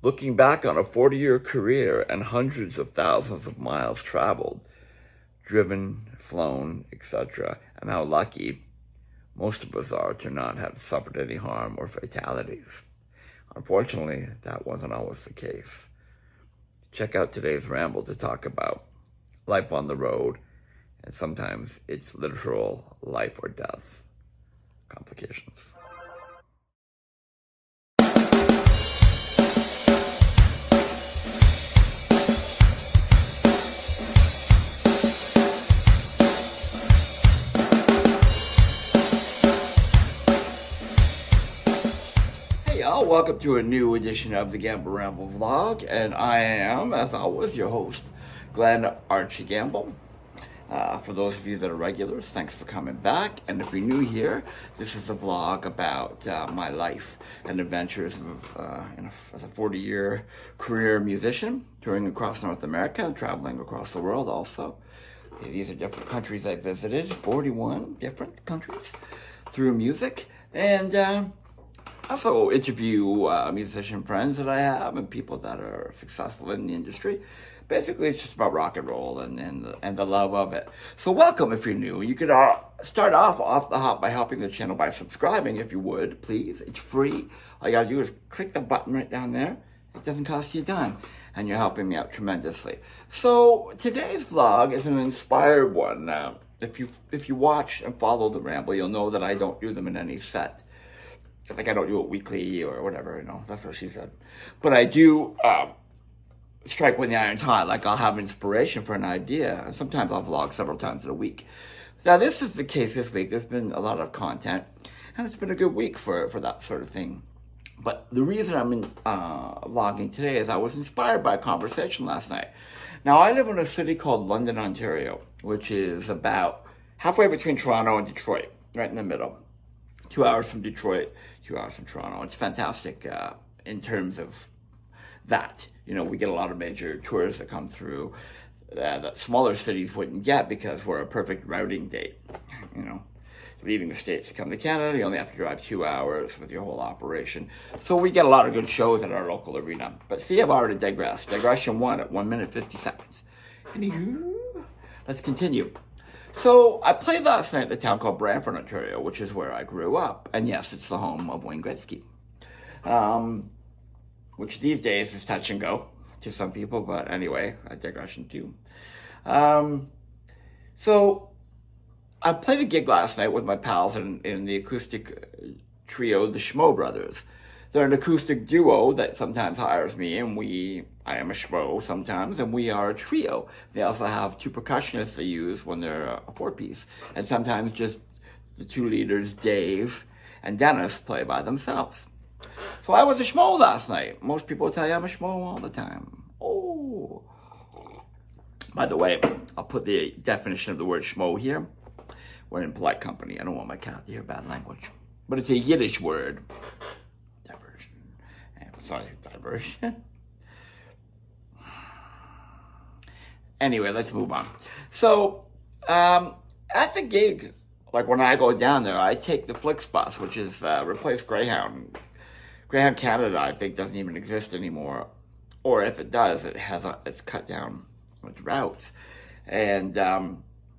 Looking back on a 40-year career and hundreds of thousands of miles traveled, driven, flown, etc., and how lucky most of us are to not have suffered any harm or fatalities. Unfortunately, that wasn't always the case. Check out today's ramble to talk about life on the road, and sometimes it's literal life or death complications. Welcome to a new edition of the Gamble Ramble vlog, and I am, as always, your host, Glenn Archie Gamble. For those of you that are regulars, thanks for coming back, and if you're new here, this is a vlog about my life and adventures of, as a 40-year career musician, touring across North America and traveling across the world also. These are different countries I visited, 41 different countries through music, and also interview musician friends that I have and people that are successful in the industry. Basically, it's just about rock and roll and the love of it. So welcome if you're new. You could start off the hop by helping the channel by subscribing if you would, please. It's free. All you gotta do is click the button right down there. It doesn't cost you a dime, and you're helping me out tremendously. So today's vlog is an inspired one. If you watch and follow the ramble, you'll know that I don't do them in any set. Like I don't do it weekly or whatever, that's what she said. But I do strike when the iron's hot. Like I'll have inspiration for an idea, and sometimes I'll vlog several times in a week. Now this is the case this week. There's been a lot of content, and it's been a good week for that sort of thing. But the reason I'm vlogging today is I was inspired by a conversation last night. Now I live in a city called London, Ontario, which is about halfway between Toronto and Detroit, right in the middle. 2 hours from Detroit, 2 hours from Toronto. It's fantastic in terms of that. We get a lot of major tours that come through that smaller cities wouldn't get because we're a perfect routing date. Leaving the States to come to Canada, you only have to drive 2 hours with your whole operation. So we get a lot of good shows at our local arena. But see, I've already digressed. Digression 1 at 1 minute 50 seconds. Anywho, let's continue. So I played last night in a town called Brantford, Ontario, which is where I grew up. And yes, it's the home of Wayne Gretzky, which these days is touch and go to some people. But anyway, a digression too. So I played a gig last night with my pals in the acoustic trio, the Schmo Brothers. They're an acoustic duo that sometimes hires me, and I am a schmo sometimes, and we are a trio. They also have 2 percussionists they use when they're a 4-piece, and sometimes just the 2 leaders, Dave and Dennis, play by themselves. So I was a schmo last night. Most people tell you I'm a schmo all the time. Oh. By the way, I'll put the definition of the word schmo here. We're in polite company. I don't want my cat to hear bad language. But it's a Yiddish word. Diversion. Anyway, let's move on. So, at the gig, like when I go down there, I take the Flixbus, which is replaced Greyhound. Greyhound Canada, I think, doesn't even exist anymore. Or if it does, it's cut down its routes. And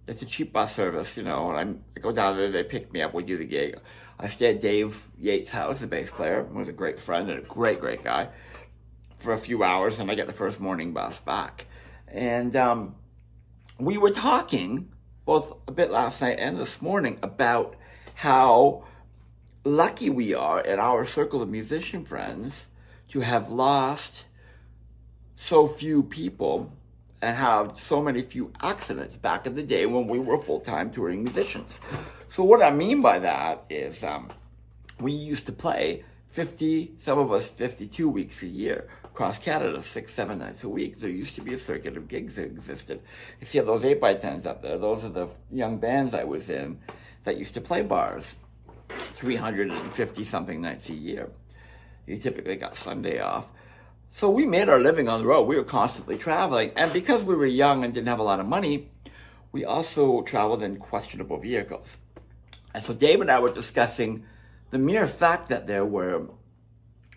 it's a cheap bus service, and I go down there, they pick me up, we do the gig. I stay at Dave Yates' house, the bass player, who was a great friend and a great, great guy, for a few hours, and I get the first morning bus back. And we were talking, both a bit last night and this morning, about how lucky we are in our circle of musician friends to have lost so few people and have so many few accidents back in the day when we were full-time touring musicians. So what I mean by that is we used to play 50, some of us 52 weeks a year, across Canada, 6-7 nights a week. There used to be a circuit of gigs that existed. You see those 8x10s up there, those are the young bands I was in that used to play bars 350 something nights a year. You typically got Sunday off. So we made our living on the road. We were constantly traveling. And because we were young and didn't have a lot of money, we also traveled in questionable vehicles. And so Dave and I were discussing the mere fact that there were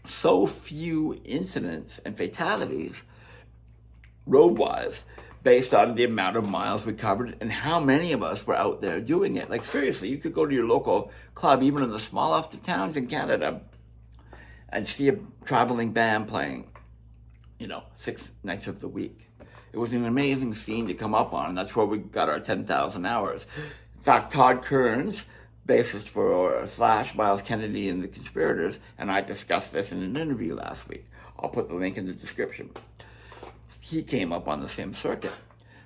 so few incidents and fatalities road-wise based on the amount of miles we covered and how many of us were out there doing it. Like seriously, you could go to your local club, even in the smallest of towns in Canada, and see a traveling band playing, 6 nights of the week. It was an amazing scene to come up on, and that's where we got our 10,000 hours. In fact, Todd Kearns, bassist for Slash, Miles Kennedy, and the Conspirators, and I discussed this in an interview last week. I'll put the link in the description. He came up on the same circuit.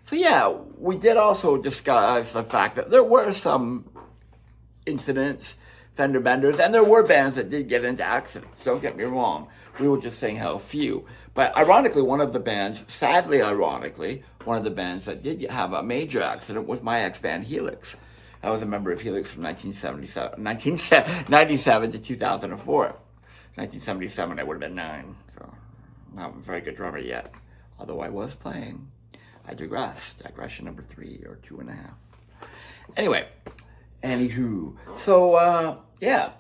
So yeah, we did also discuss the fact that there were some incidents, fender benders, and there were bands that did get into accidents. Don't get me wrong. We were just saying how few. But ironically, one of the bands that did have a major accident was my ex-band Helix. I was a member of Helix from 1997 to 2004. 1977, I would have been 9, so not a very good drummer yet. Although I was playing. I digress. Digression number 3 or 2.5. Anyway, anywho. So, yeah.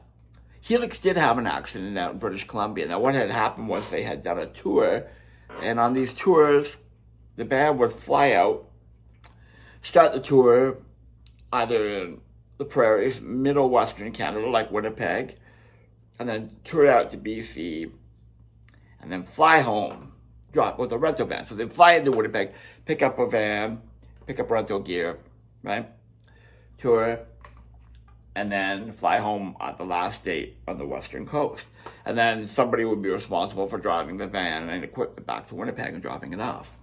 Helix did have an accident out in British Columbia. Now, what had happened was they had done a tour, and on these tours, the band would fly out, start the tour either in the prairies, middle western Canada, like Winnipeg, and then tour out to BC, and then fly home, drop with a rental van. So they'd fly into Winnipeg, pick up a van, pick up rental gear, right? Tour, and then fly home at the last date on the western coast. And then somebody would be responsible for driving the van and equipment back to Winnipeg and dropping it off.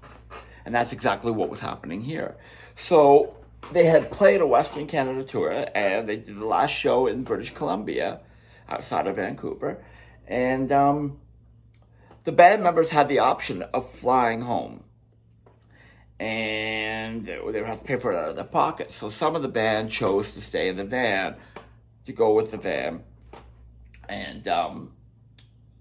And that's exactly what was happening here. So they had played a Western Canada tour, and they did the last show in British Columbia, outside of Vancouver. And the band members had the option of flying home. And they would have to pay for it out of their pockets. So some of the band chose to stay in the van, to go with the van. And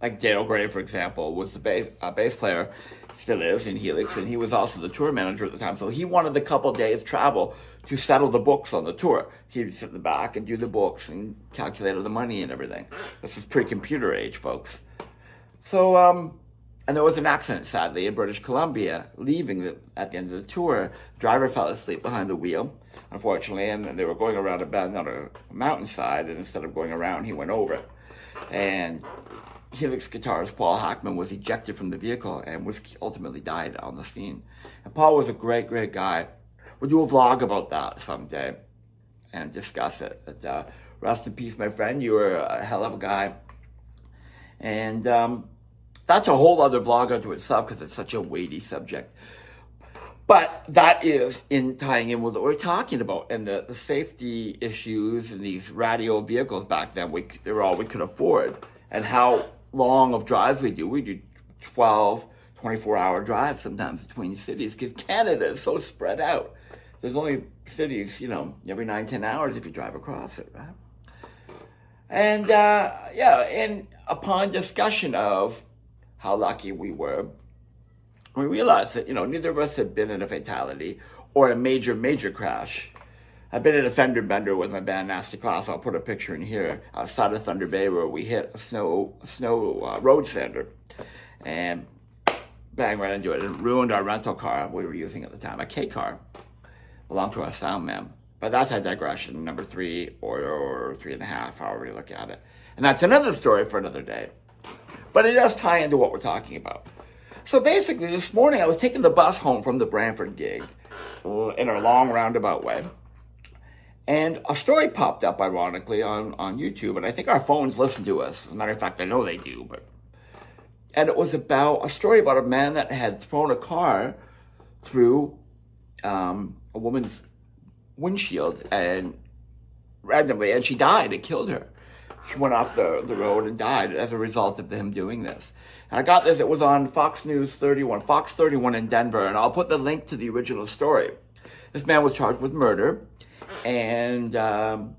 like Dale Gray, for example, was the bass player, still is in Helix, and he was also the tour manager at the time. So he wanted a couple days travel to settle the books on the tour. He'd sit in the back and do the books and calculate the money and everything. This is pre-computer age, folks. So, and there was an accident, sadly, in British Columbia, leaving at the end of the tour. The driver fell asleep behind the wheel, unfortunately, and they were going around a bend on a mountainside, and instead of going around, he went over it. And Helix guitarist Paul Hackman was ejected from the vehicle and was ultimately died on the scene. And Paul was a great, great guy. We'll do a vlog about that someday and discuss it. But, rest in peace, my friend. You were a hell of a guy. And that's a whole other vlog unto itself because it's such a weighty subject. But that is in tying in with what we're talking about, and the safety issues and these radio vehicles back then. They were all we could afford, and how long of drives we do. We do 12, 24-hour drives sometimes between cities because Canada is so spread out. There's only cities, every 9-10 hours if you drive across it, right? And and upon discussion of how lucky we were, we realized that, neither of us had been in a fatality or a major, major crash. I've been in a fender bender with my band Nasty Class. I'll put a picture in here outside of Thunder Bay where we hit a snow road sander and bang right into it. It ruined our rental car we were using at the time, a K car, belonged to our sound man. But that's a digression, number 3 or 3.5, however you look at it. And that's another story for another day. But it does tie into what we're talking about. So basically, this morning I was taking the bus home from the Brantford gig in a long roundabout way. And a story popped up, ironically, on YouTube. And I think our phones listen to us. As a matter of fact, I know they do. And it was about a story about a man that had thrown a car through a woman's windshield and randomly, and she died. It killed her. She went off the road and died as a result of him doing this. And I got this, it was on Fox 31 in Denver, and I'll put the link to the original story. This man was charged with murder and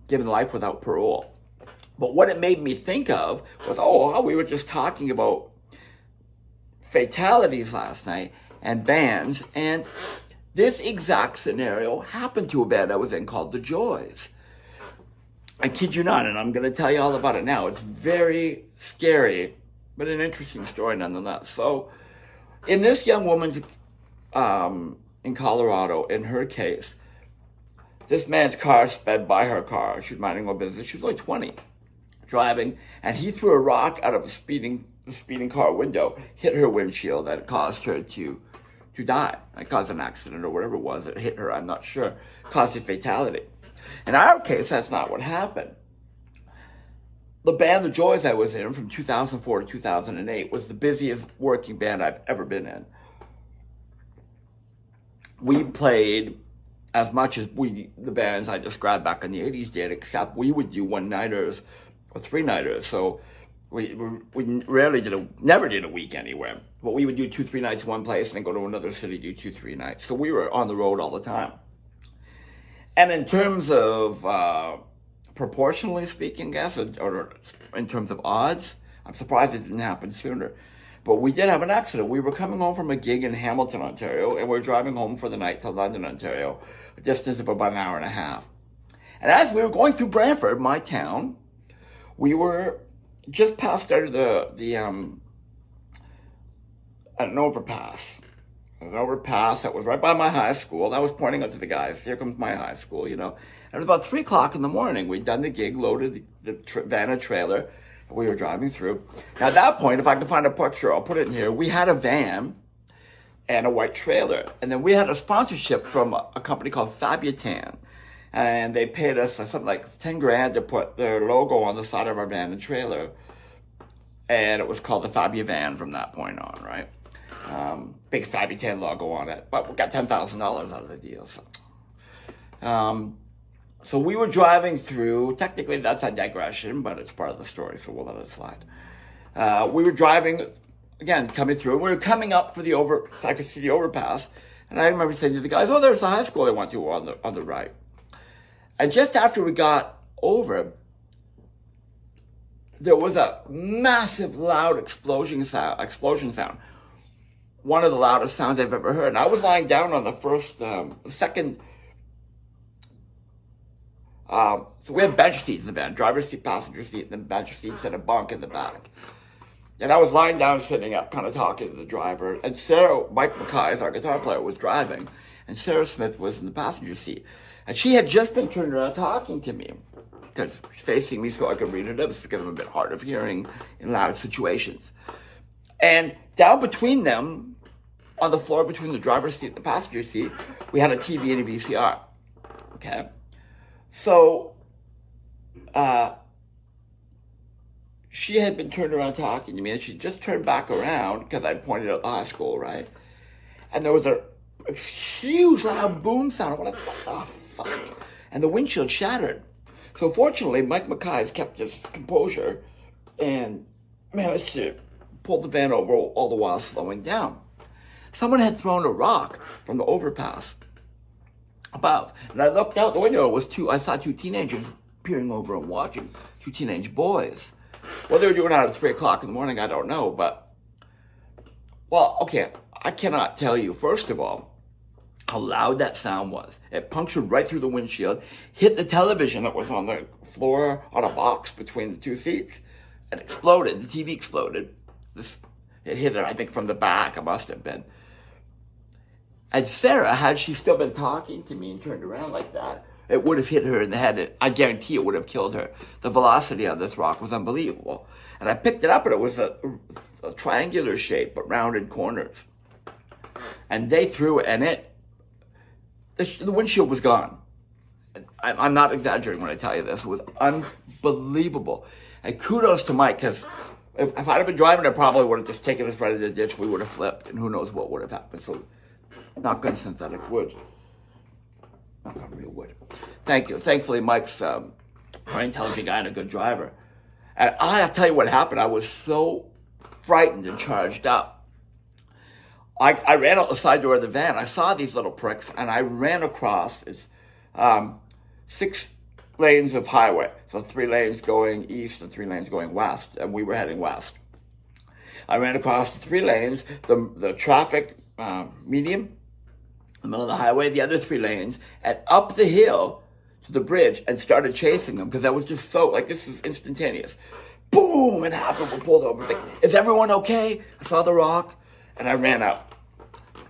given life without parole. But what it made me think of was, we were just talking about fatalities last night and bands, and this exact scenario happened to a band I was in called The Joys. I kid you not, and I'm going to tell you all about it now. It's very scary but an interesting story nonetheless. So in this young woman's, in Colorado, in her case, this man's car sped by her car. She was minding her business. She was like 20, driving, and he threw a rock out of the speeding car window, hit her windshield, and it caused her to die. It caused an accident or whatever it was. It hit her, I'm not sure. Caused a fatality. In our case, that's not what happened. The band The Joys I was in from 2004 to 2008 was the busiest working band I've ever been in. We played as much as the bands I described back in the 80s did, except we would do one-nighters or three-nighters. So we never did a week anywhere. But we would do 2-3 nights one place and then go to another city, do 2-3 nights. So we were on the road all the time. And in terms of proportionally speaking, I guess, or in terms of odds, I'm surprised it didn't happen sooner. But we did have an accident. We were coming home from a gig in Hamilton, Ontario, and we were driving home for the night to London, Ontario, a distance of about an hour and a half. And as we were going through Brantford, my town, we were just past out of an overpass. An overpass that was right by my high school. I was pointing out to the guys, here comes my high school, you know. And it was about 3 o'clock in the morning. We'd done the gig, loaded the van and trailer. We were driving through. Now, at that point, if I can find a picture, I'll put it in here. We had a van and a white trailer. And then we had a sponsorship from a company called Fabutan. And they paid us something like 10 grand to put their logo on the side of our van and trailer. And it was called the Fabuvan from that point on, right? Big Fabutan logo on it. But we got $10,000 out of the deal. So we were driving through, technically that's a digression, but it's part of the story, so we'll let it slide. We were driving, again, coming through, and we were coming up for the Cypress City overpass, and I remember saying to the guys, oh, there's the high school they went to on the right. And just after we got over, there was a massive, loud explosion sound. One of the loudest sounds I've ever heard. And I was lying down on the second. So we have bench seats in the van, driver's seat, passenger seat, and then bench seats and a bunk in the back. And I was lying down, sitting up, kind of talking to the driver. And Mike Mackay, our guitar player, was driving. And Sarah Smith was in the passenger seat. And she had just been turned around talking to me, because she's facing me so I could read her lips, because I'm a bit hard of hearing in loud situations. And down between them, on the floor between the driver's seat and the passenger seat, we had a TV and a VCR. Okay? So, she had been turned around talking to me, and she just turned back around, because I pointed out the high school, right? And there was a huge loud boom sound. What the fuck? And the windshield shattered. So fortunately, Mike Mackay kept his composure and managed to pull the van over all the while slowing down. Someone had thrown a rock from the overpass above. And I looked out the window. I saw 2 teenagers peering over and watching, 2 teenage boys. What they were doing out at 3 o'clock in the morning, I don't know. But, well, okay, I cannot tell you, first of all, how loud that sound was. It punctured right through the windshield, hit the television that was on the floor on a box between the 2 seats, and exploded. The TV exploded. It hit it, I think, from the back. It must have been. And Sarah, had she still been talking to me and turned around like that, it would have hit her in the head. I guarantee it would have killed her. The velocity on this rock was unbelievable. And I picked it up, and it was a triangular shape, but rounded corners. And they threw it, and the windshield was gone. I'm not exaggerating when I tell you this. It was unbelievable. And kudos to Mike, because if I'd have been driving, I probably would have just taken us right in the ditch. We would have flipped, and who knows what would have happened. So, knock on synthetic wood. Knock on real wood. Thank you. Thankfully, Mike's a very intelligent guy and a good driver. And I'll tell you what happened. I was so frightened and charged up. I ran out the side door of the van. I saw these little pricks, and I ran across 6 lanes of highway. So 3 lanes going east and 3 lanes going west, and we were heading west. I ran across the 3 lanes, the traffic medium, in the middle of the highway, the other 3 lanes, and up the hill to the bridge, and started chasing them, because I was just so, like, this is instantaneous. boom, it happened. We pulled over. Like, is everyone okay? I saw the rock, and I ran out.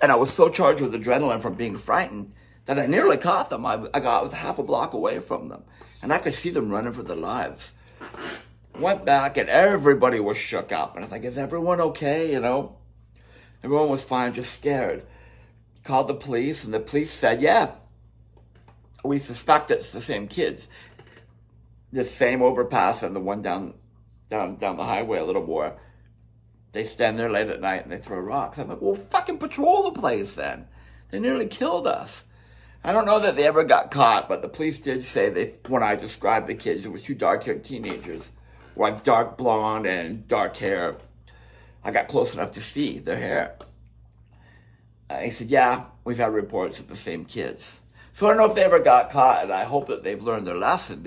And I was so charged with adrenaline from being frightened that I nearly caught them. I was half a block away from them, and I could see them running for their lives. Went back, and everybody was shook up. And I was like, is everyone okay? You know, everyone was fine, just scared. Called the police, and the police said, yeah, we suspect it's the same kids. The same overpass and the one down the highway a little more. They stand there late at night and they throw rocks. I'm like, well, fucking patrol the place then. They nearly killed us. I don't know that they ever got caught, but the police did say when I described the kids, it was two dark-haired teenagers, like dark blonde and dark hair. I got close enough to see their hair. He said, yeah, we've had reports of the same kids. So I don't know if they ever got caught, and I hope that they've learned their lesson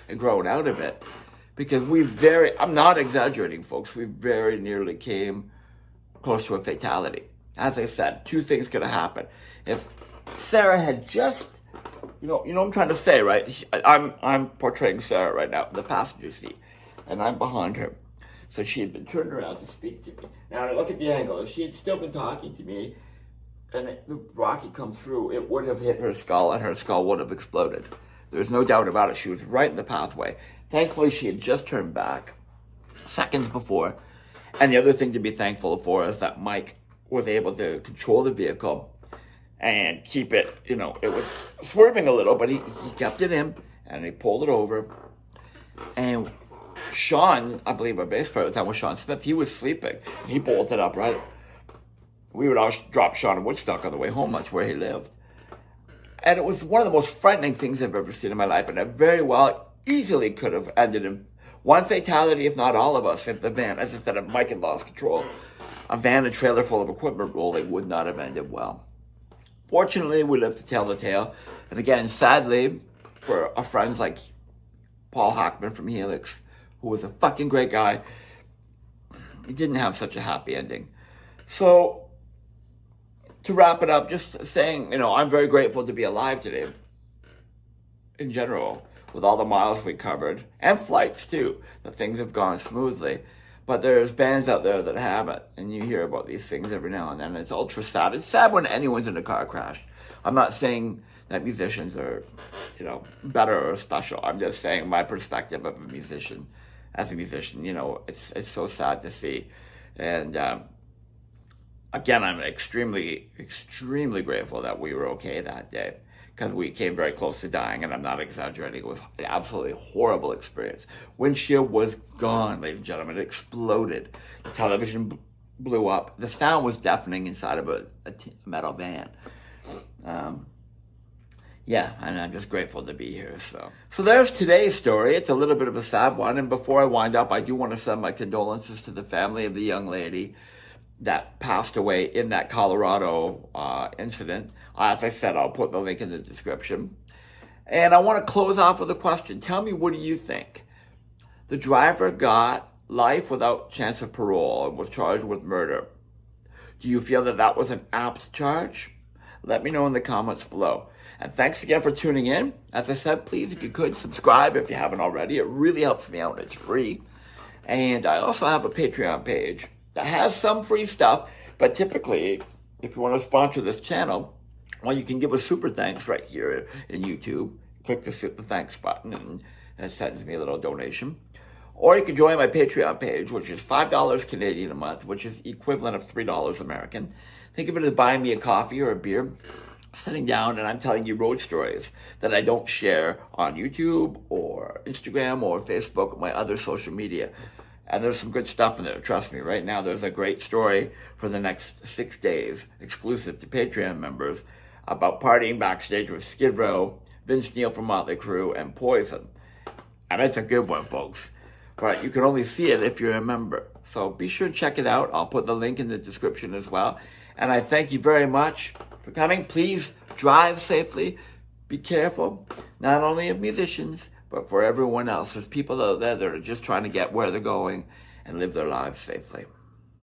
and grown out of it. Because I'm not exaggerating, folks, we very nearly came close to a fatality. As I said, two things could have happened. If Sarah had just, you know what I'm trying to say, right? I'm portraying Sarah right now in the passenger seat, and I'm behind her. So she had been turned around to speak to me. Now look at the angle. If she had still been talking to me, and the rock had come through, it would have hit her skull, and her skull would have exploded. There's no doubt about it. She was right in the pathway. Thankfully, she had just turned back seconds before. And the other thing to be thankful for is that Mike was able to control the vehicle and keep it, it was swerving a little, but he kept it in, and he pulled it over. And Sean, I believe our bass player at the time was Sean Smith, he was sleeping. He bolted up right. We would always drop Sean in Woodstock on the way home. That's where he lived. And it was one of the most frightening things I've ever seen in my life. And it very well easily could have ended in one fatality, if not all of us, if the van, as I said, if Mike had lost control. A van and trailer full of equipment rolling would not have ended well. Fortunately, we lived to tell the tale. And again, sadly, for our friends like Paul Hackman from Helix, who was a fucking great guy, he didn't have such a happy ending. So, to wrap it up, just saying, I'm very grateful to be alive today, in general, with all the miles we covered, and flights too, that things have gone smoothly. But there's bands out there that haven't, and you hear about these things every now and then. It's ultra sad. It's sad when anyone's in a car crash. I'm not saying that musicians are, better or special. I'm just saying my perspective of a musician, as a musician, it's so sad to see. And, again, I'm extremely, extremely grateful that we were okay that day, because we came very close to dying, and I'm not exaggerating. It was an absolutely horrible experience. Windshield was gone, ladies and gentlemen. It exploded. The television blew up. The sound was deafening inside of a metal van. And I'm just grateful to be here. So there's today's story. It's a little bit of a sad one, and before I wind up, I do want to send my condolences to the family of the young lady that passed away in that Colorado incident. As I said, I'll put the link in the description. And I want to close off with a question. Tell me, what do you think? The driver got life without chance of parole and was charged with murder. Do you feel that was an apt charge? Let me know in the comments below. And thanks again for tuning in. As I said, please, if you could, subscribe if you haven't already. It really helps me out. It's free. And I also have a Patreon page that has some free stuff, but typically, if you want to sponsor this channel, well, you can give a super thanks right here in YouTube. Click the super thanks button, and it sends me a little donation. Or you can join my Patreon page, which is $5 Canadian a month, which is equivalent of $3 American. Think of it as buying me a coffee or a beer, sitting down, and I'm telling you road stories that I don't share on YouTube or Instagram or Facebook or my other social media. And there's some good stuff in there, trust me. Right now, there's a great story for the next 6 days, exclusive to Patreon members, about partying backstage with Skid Row, Vince Neil from Motley Crue, and Poison. And it's a good one, folks. But you can only see it if you're a member. So be sure to check it out. I'll put the link in the description as well. And I thank you very much for coming. Please drive safely. Be careful, not only of musicians, but for everyone else. There's people out there that are just trying to get where they're going and live their lives safely.